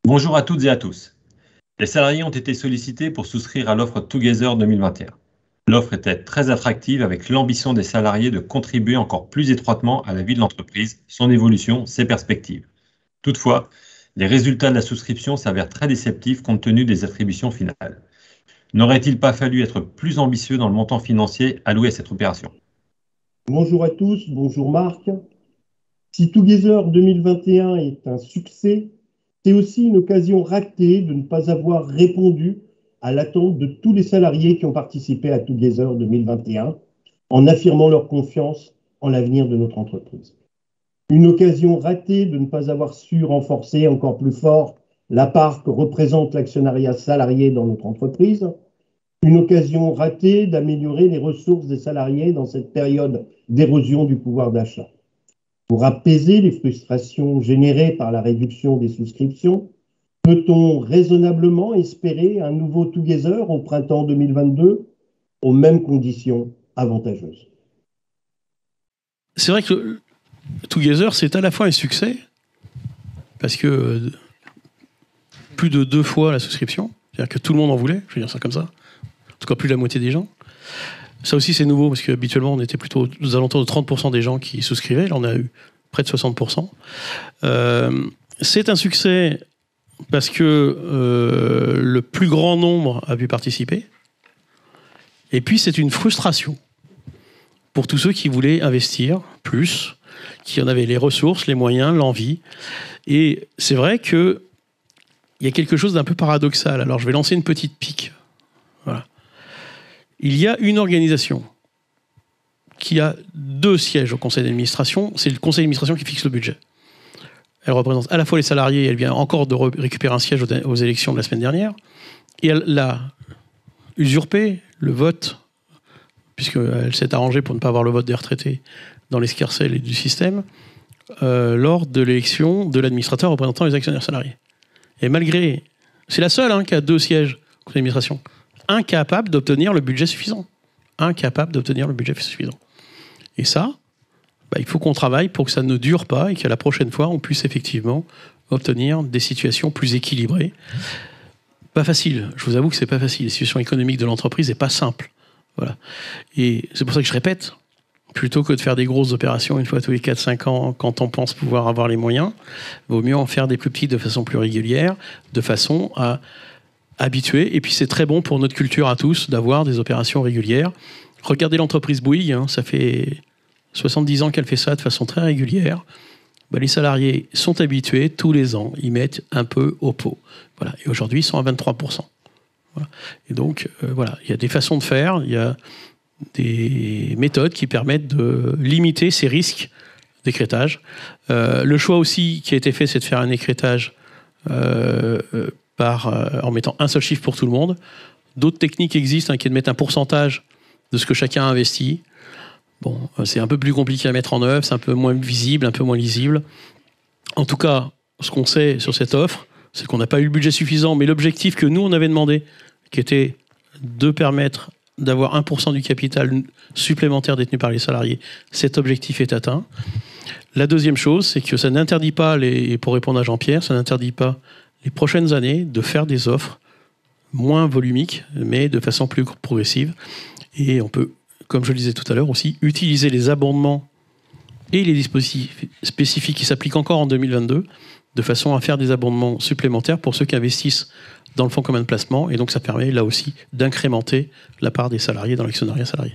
Bonjour à toutes et à tous. Les salariés ont été sollicités pour souscrire à l'offre Together 2021. L'offre était très attractive avec l'ambition des salariés de contribuer encore plus étroitement à la vie de l'entreprise, son évolution, ses perspectives. Toutefois, les résultats de la souscription s'avèrent très déceptifs compte tenu des attributions finales. N'aurait-il pas fallu être plus ambitieux dans le montant financier alloué à cette opération? Bonjour à tous, bonjour Marc. Si Together 2021 est un succès, c'est aussi une occasion ratée de ne pas avoir répondu à l'attente de tous les salariés qui ont participé à Together 2021 en affirmant leur confiance en l'avenir de notre entreprise. Une occasion ratée de ne pas avoir su renforcer encore plus fort la part que représente l'actionnariat salarié dans notre entreprise. Une occasion ratée d'améliorer les ressources des salariés dans cette période d'érosion du pouvoir d'achat. Pour apaiser les frustrations générées par la réduction des souscriptions, peut-on raisonnablement espérer un nouveau Together au printemps 2022 aux mêmes conditions avantageuses? C'est vrai que Together, c'est à la fois un succès, parce que plus de 2 fois la souscription, c'est-à-dire que tout le monde en voulait, je vais dire ça comme ça, en tout cas plus de la moitié des gens. Ça aussi c'est nouveau, parce qu'habituellement on était plutôt aux alentours de 30% des gens qui souscrivaient, là on a eu près de 60%. C'est un succès parce que le plus grand nombre a pu participer, et puis c'est une frustration pour tous ceux qui voulaient investir plus, qui en avaient les ressources, les moyens, l'envie. Et c'est vrai qu'il y a quelque chose d'un peu paradoxal. Alors je vais lancer une petite pique. Voilà. Il y a une organisation qui a 2 sièges au conseil d'administration. C'est le conseil d'administration qui fixe le budget. Elle représente à la fois les salariés, elle vient encore de récupérer un siège aux élections de la semaine dernière, et elle a usurpé le vote, puisqu'elle s'est arrangée pour ne pas avoir le vote des retraités dans l'escarcelle et du système, lors de l'élection de l'administrateur représentant les actionnaires salariés. Et malgré... C'est la seule qui a 2 sièges au conseil d'administration. Incapable d'obtenir le budget suffisant. Incapable d'obtenir le budget suffisant. Et ça, il faut qu'on travaille pour que ça ne dure pas et qu'à la prochaine fois, on puisse effectivement obtenir des situations plus équilibrées. Pas facile. Je vous avoue que c'est pas facile. La situation économique de l'entreprise n'est pas simple. Voilà. Et c'est pour ça que je répète, plutôt que de faire des grosses opérations une fois tous les 4-5 ans quand on pense pouvoir avoir les moyens, il vaut mieux en faire des plus petites de façon plus régulière, de façon à habituer. Et puis c'est très bon pour notre culture à tous d'avoir des opérations régulières. Regardez l'entreprise Bouygues, ça fait 70 ans qu'elle fait ça de façon très régulière. Les salariés sont habitués, tous les ans, ils mettent un peu au pot. Voilà. Et aujourd'hui, ils sont à 23%. Voilà. Et donc, voilà, il y a des façons de faire, il y a des méthodes qui permettent de limiter ces risques d'écrêtage. Le choix aussi qui a été fait, c'est de faire un écrêtage en mettant un seul chiffre pour tout le monde. D'autres techniques existent qui est de mettre un pourcentage de ce que chacun a investi. Bon, c'est un peu plus compliqué à mettre en œuvre, c'est un peu moins visible, un peu moins lisible. En tout cas, ce qu'on sait sur cette offre, c'est qu'on n'a pas eu le budget suffisant, mais l'objectif que nous, on avait demandé, qui était de permettre d'avoir 1% du capital supplémentaire détenu par les salariés, cet objectif est atteint. La deuxième chose, c'est que ça n'interdit pas, pour répondre à Jean-Pierre, ça n'interdit pas les prochaines années de faire des offres moins volumiques, mais de façon plus progressive. Et on peut, comme je le disais tout à l'heure aussi, utiliser les abondements et les dispositifs spécifiques qui s'appliquent encore en 2022, de façon à faire des abondements supplémentaires pour ceux qui investissent dans le fonds commun de placement. Et donc ça permet là aussi d'incrémenter la part des salariés dans l'actionnariat salarié.